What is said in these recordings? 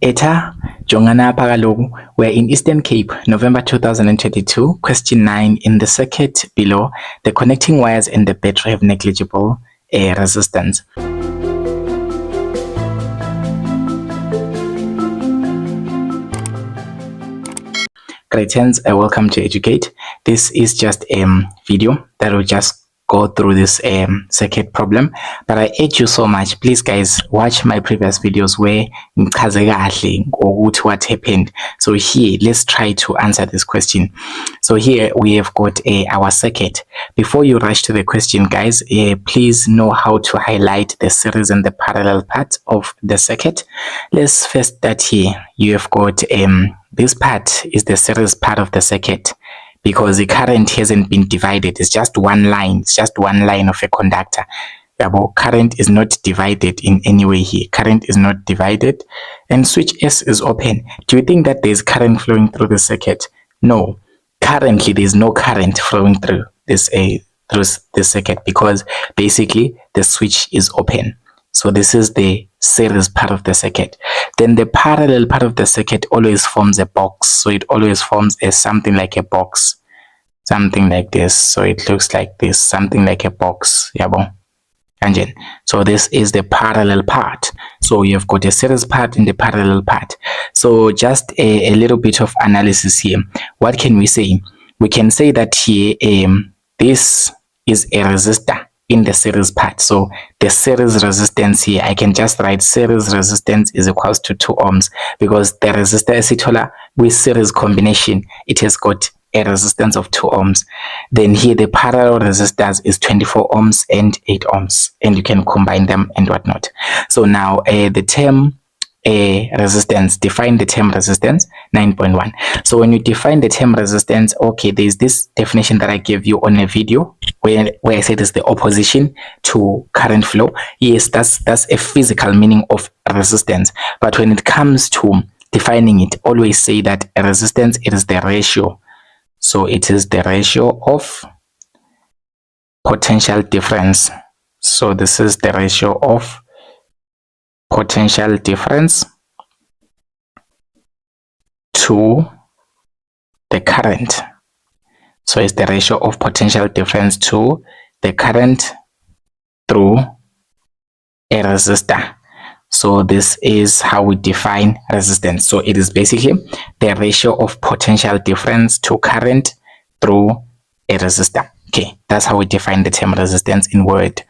Eta, jongana pagalogu, we're in Eastern Cape, November 2022, question 9 in the circuit below. The connecting wires and the battery have negligible resistance. Great, friends, welcome to Educate. This is just a video that will just go through this circuit problem, but I urge you so much, please guys, watch my previous videos where what happened. So here, let's try to answer this question. So here we have got our circuit. Before you rush to the question, guys, please know how to highlight the series and the parallel part of the circuit. Let's first start here. You have got this part is the series part of the circuit, because the current hasn't been divided. It's just one line. It's just one line of a conductor. Current is not divided in any way here. Current is not divided. And switch S is open. Do you think that there's current flowing through the circuit? No. Currently, there's no current flowing through this circuit, because basically the switch is open. So this is the series part of the circuit. Then the parallel part of the circuit always forms a box. So it always forms something like a box. Something like this. So it looks like this. Something like a box. So this is the parallel part. So you've got a series part and the parallel part. So just a little bit of analysis here. What can we say? We can say that here this is a resistor in the series part. So the series resistance here, I can just write series resistance is equals to 2 ohms, because the resistor esitola with series combination, it has got a resistance of 2 ohms. Then here the parallel resistors is 24 ohms and 8 ohms, and you can combine them and whatnot. So now the term resistance, define the term resistance 9.1. So when you define the term resistance, okay, there's this definition that I gave you on a video where I said it's the opposition to current flow. Yes, that's a physical meaning of resistance, but when it comes to defining it, always say that a resistance, it is the ratio. So it is the ratio of potential difference. So this is the ratio of potential difference to the current. So it's the ratio of potential difference to the current through a resistor. So this is how we define resistance. So it is basically the ratio of potential difference to current through a resistor. Okay, that's how we define the term resistance in word.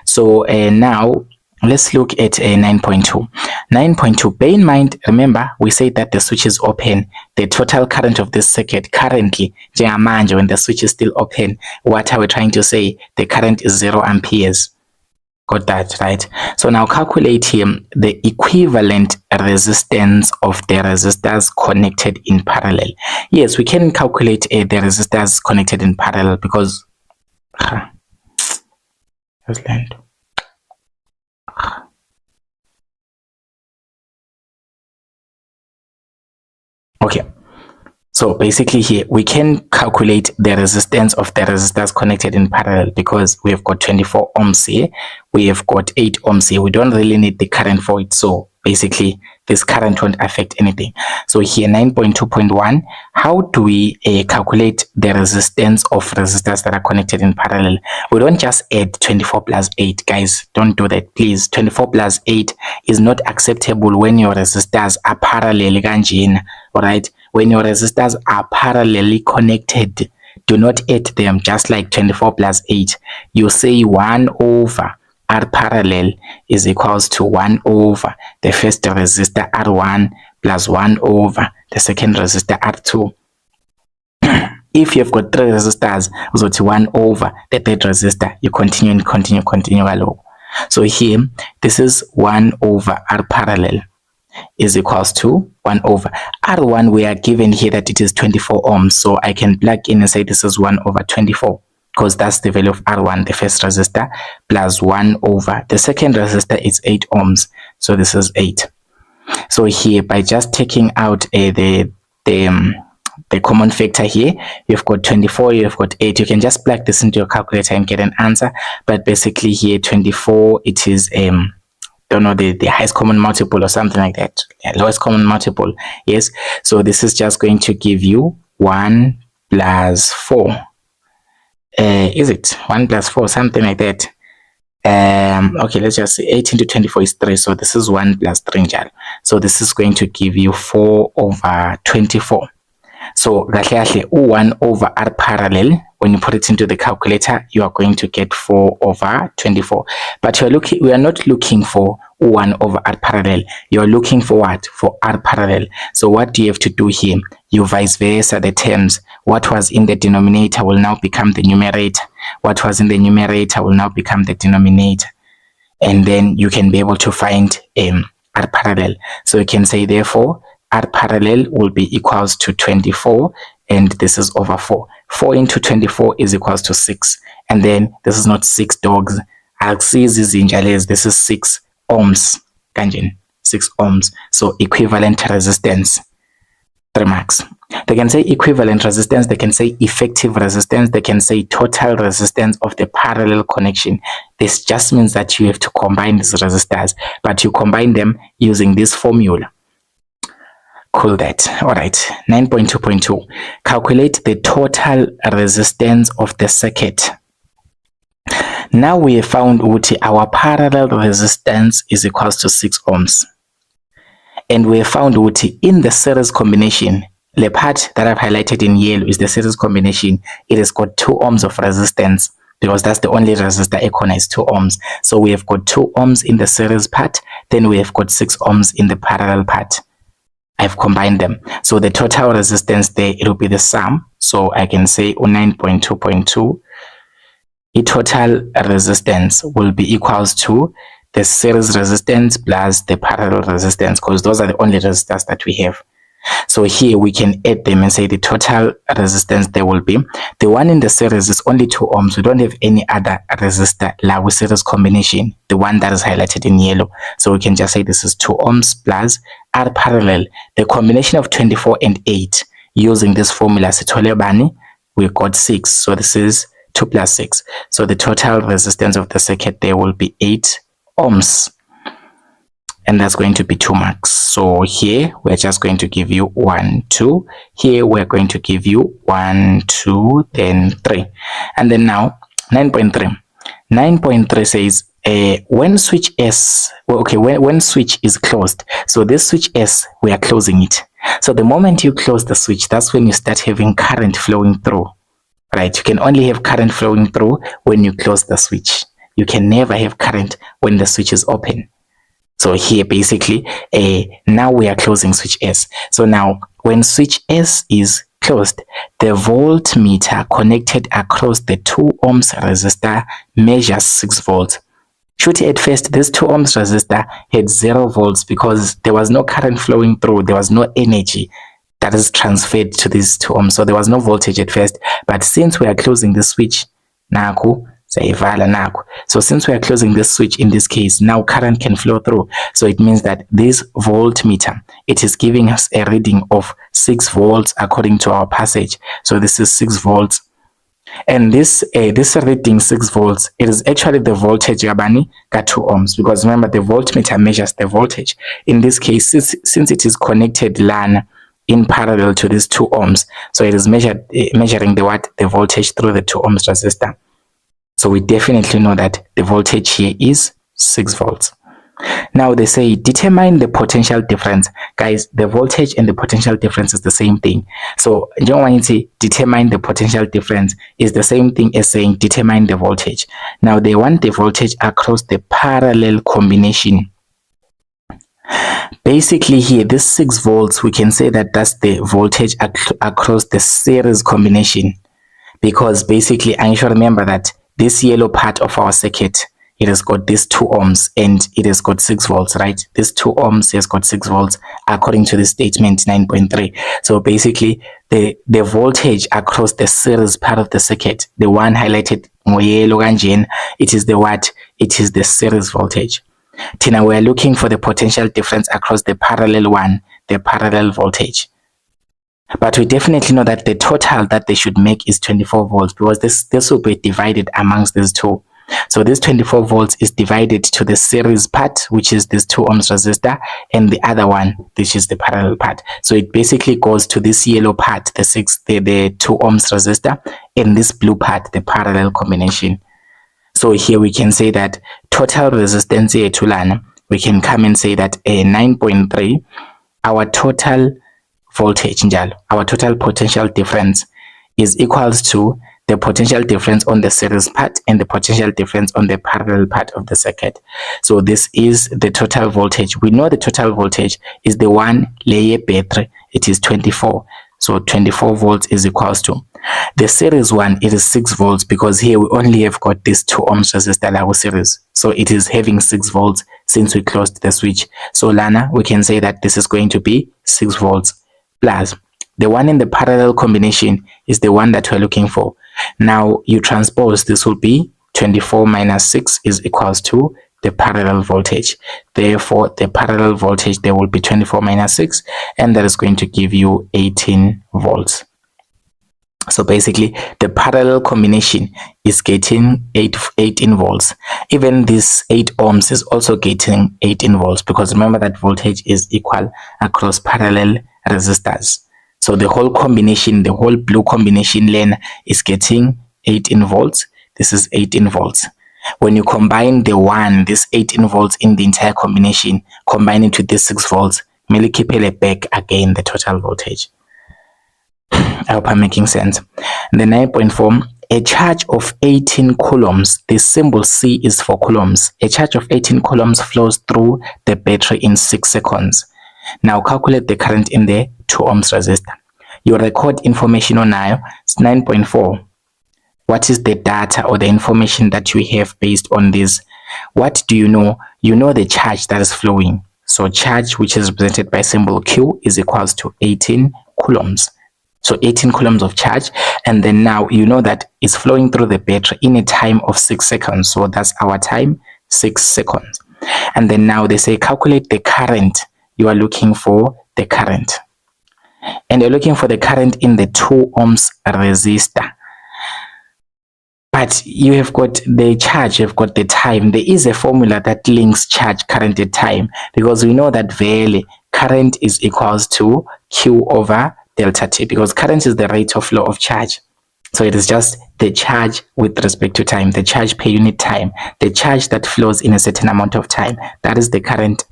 So now let's look at 9.2. 9.2, bear in mind, remember, we said that the switch is open. The total current of this circuit currently, when the switch is still open, what are we trying to say? The current is 0 amperes. Got that, right? So now calculate here the equivalent resistance of the resistors connected in parallel. Yes, we can calculate the resistors connected in parallel, because okay, so basically here we can calculate the resistance of the resistors connected in parallel, because we have got 24 ohms here, we have got 8 ohms here. We don't really need the current for it, so basically this current won't affect anything. So here 9.2.1, how do we calculate the resistance of resistors that are connected in parallel? We don't just add 24 plus 8, guys, don't do that, please. 24 plus 8 is not acceptable when your resistors are parallel, alright? When your resistors are parallelly connected, do not add them just like 24 plus 8. You say 1 over R parallel is equals to 1 over the first resistor R1 plus 1 over the second resistor R2. If you've got 3 resistors, so 1 over the third resistor, you continue. So here, this is 1 over R parallel is equals to 1 over R1. We are given here that it is 24 ohms, so I can plug in and say this is 1 over 24, because that's the value of R1, the first resistor, plus 1 over the second resistor is 8 ohms, so this is 8. So here, by just taking out the common factor here, you've got 24, you've got 8. You can just plug this into your calculator and get an answer, but basically here 24, it is don't know, the highest common multiple or something like that, lowest common multiple. Yes, so this is just going to give you 1 plus 4. Is it 1 plus 4, something like that? Okay, let's just say 18 to 24 is 3, so this is 1 plus 3 njalo. So this is going to give you 4 over 24. So kahle 1 over r parallel, when you put it into the calculator, you are going to get 4 over 24. But we are not looking for 1 over r parallel. You are looking for what? For r parallel. So what do you have to do here? You vice versa the terms. What was in the denominator will now become the numerator. What was in the numerator will now become the denominator. And then you can be able to find r parallel. So you can say, therefore, r parallel will be equals to 24, and this is over 4. 4 into 24 is equals to 6. And then this is not 6 dogs. This is 6 ohms. 6 ohms. So equivalent resistance. 3 marks. They can say equivalent resistance, they can say effective resistance, they can say total resistance of the parallel connection. This just means that you have to combine these resistors, but you combine them using this formula. Cool that. All right. 9.2.2. Calculate the total resistance of the circuit. Now we have found our parallel resistance is equals to 6 ohms. And we have found in the series combination, the part that I've highlighted in yellow is the series combination. It has got 2 ohms of resistance because that's the only resistor Econa is 2 ohms. So we have got 2 ohms in the series part, then we have got 6 ohms in the parallel part. I've combined them. So the total resistance there, it will be the sum. So I can say 9.2.2, the total resistance will be equals to the series resistance plus the parallel resistance, because those are the only resistors that we have. So here we can add them and say the total resistance there will be, the one in the series is only 2 ohms. We don't have any other resistor like with series combination, the one that is highlighted in yellow. So we can just say this is 2 ohms plus R parallel, the combination of 24 and 8. Using this formula, we got 6. So this is 2 plus 6. So the total resistance of the circuit there will be 8 ohms. And that's going to be 2 marks. So here we're just going to give you 1, 2. Here we're going to give you 1, 2, then 3. And then now 9.3. 9.3 says when switch S, when switch is closed. So this switch S, we are closing it. So the moment you close the switch, that's when you start having current flowing through. Right? You can only have current flowing through when you close the switch. You can never have current when the switch is open. So here basically, now we are closing switch S. So now when switch S is closed, the voltmeter connected across the 2 ohms resistor measures 6 volts. Should at first this 2 ohms resistor had 0 volts because there was no current flowing through, there was no energy that is transferred to these 2 ohms. So there was no voltage at first. But since we are closing the switch, so since we are closing this switch in this case, now current can flow through. So it means that this voltmeter, it is giving us a reading of 6 volts according to our passage. So this is 6 volts. And this reading 6 volts, it is actually the voltage Yabani got 2 ohms, because remember the voltmeter measures the voltage. In this case, since it is connected LAN in parallel to these 2 ohms, so it is measuring the voltage through the 2 ohms resistor. So we definitely know that the voltage here is 6 volts. Now they say determine the potential difference. Guys, the voltage and the potential difference is the same thing. So when you say determine the potential difference is the same thing as saying determine the voltage. Now they want the voltage across the parallel combination. Basically here, this 6 volts, we can say that that's the voltage across the series combination, because basically I should remember that this yellow part of our circuit, it has got this 2 ohms and it has got 6 volts, right? This 2 ohms has got 6 volts according to the statement 9.3. So basically the voltage across the series part of the circuit, the one highlighted yellow, it is the what? It is the series voltage. Tina, we are looking for the potential difference across the parallel one, the parallel voltage. But we definitely know that the total that they should make is 24 volts, because this will be divided amongst these two. So this 24 volts is divided to the series part, which is this 2 ohms resistor, and the other one, which is the parallel part. So it basically goes to this yellow part, the 2 ohms resistor, and this blue part, the parallel combination. So here we can say that total resistance here to lana, we can come and say that a 9.3, our total voltage, our total potential difference is equals to the potential difference on the series part and the potential difference on the parallel part of the circuit. So this is the total voltage. We know the total voltage is the one layer battery. It is 24. So 24 volts is equals to the series one. It is 6 volts because here we only have got this 2 ohms resistor level series. So it is having 6 volts since we closed the switch. So lana, we can say that this is going to be 6 volts plus the one in the parallel combination is the one that we're looking for. Now you transpose, this will be 24 minus 6 is equals to the parallel voltage. Therefore, the parallel voltage there will be 24 minus 6, and that is going to give you 18 volts. So basically, the parallel combination is getting 18 volts. Even this 8 ohms is also getting 18 volts because remember that voltage is equal across parallel resistors. So the whole combination, the whole blue combination lane is getting 18 volts. This is 18 volts. When you combine this 18 volts in the entire combination, combine it with this 6 volts, merely keep it back again the total voltage. I hope I'm making sense. The 9.4, a charge of 18 coulombs, the symbol C is for coulombs. A charge of 18 coulombs flows through the battery in 6 seconds. Now calculate the current in the 2 ohms resistor. Your record information on now is 9.4. What is the data or the information that you have based on this? What do you know? You know the charge that is flowing. So charge, which is represented by symbol Q, is equals to 18 coulombs. So 18 coulombs of charge, and then now you know that it's flowing through the battery in a time of 6 seconds. So that's our time, 6 seconds. And then now they say calculate the current. You are looking for the current. And you're looking for the current in the 2 ohms resistor. But you have got the charge, you've got the time. There is a formula that links charge, current, and time, because we know that value current is equals to Q over delta T, because current is the rate of flow of charge. So it is just the charge with respect to time, the charge per unit time, the charge that flows in a certain amount of time. That is the current.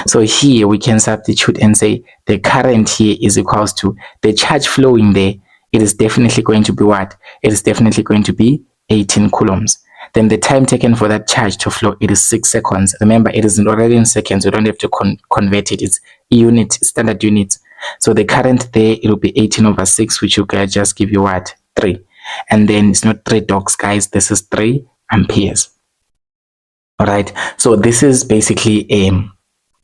So here we can substitute and say the current here is equals to the charge flowing there. It is definitely going to be what? It is definitely going to be 18 coulombs. Then the time taken for that charge to flow, it is 6 seconds. Remember, it is already in seconds. We don't have to convert it. It's unit, standard units. So the current there, it will be 18 over 6, which will just give you what? 3. And then it's not 3 dogs, guys. This is 3 amperes. All right. So this is basically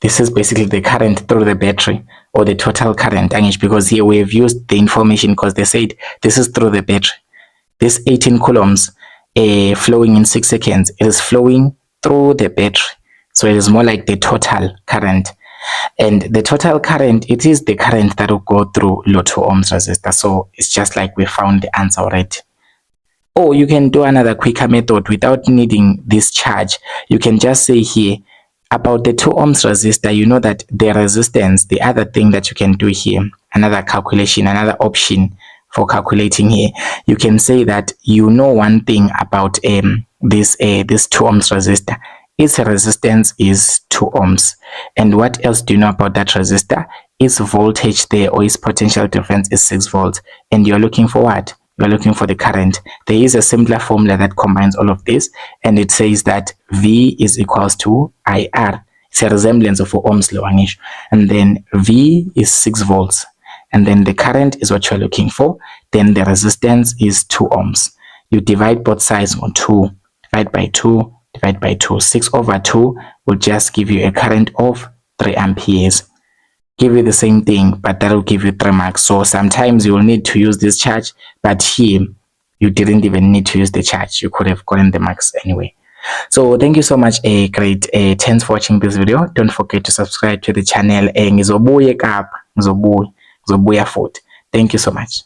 the current through the battery, or the total current, because here we have used the information because they said this is through the battery. This 18 coulombs flowing in 6 seconds, it is flowing through the battery. So it is more like the total current. And the total current, it is the current that will go through low 2 ohms resistor. So it's just like we found the answer already. Or you can do another quicker method without needing this charge. You can just say here, about the 2 ohms resistor, you know that the resistance, the other thing that you can do here, another calculation, another option for calculating here, you can say that you know one thing about this 2 ohms resistor. Its resistance is 2 ohms. And what else do you know about that resistor? Its voltage there, or its potential difference, is 6 volts. And you're looking for what? You're looking for the current. There is a simpler formula that combines all of this, and it says that V is equals to IR. It's a resemblance of Ohm's law, and then V is 6 volts, and then the current is what you're looking for. Then the resistance is 2 ohms. You divide both sides on 2, divide by 2, divide by 2. 6 over 2 will just give you a current of 3 amperes. Give you the same thing, but that will give you 3 marks. So sometimes you will need to use this charge, but here you didn't even need to use the charge. You could have gotten the marks anyway. So thank you so much, great. Thanks for watching this video. Don't forget to subscribe to the channel. Ngizobuya futhi. Thank you so much.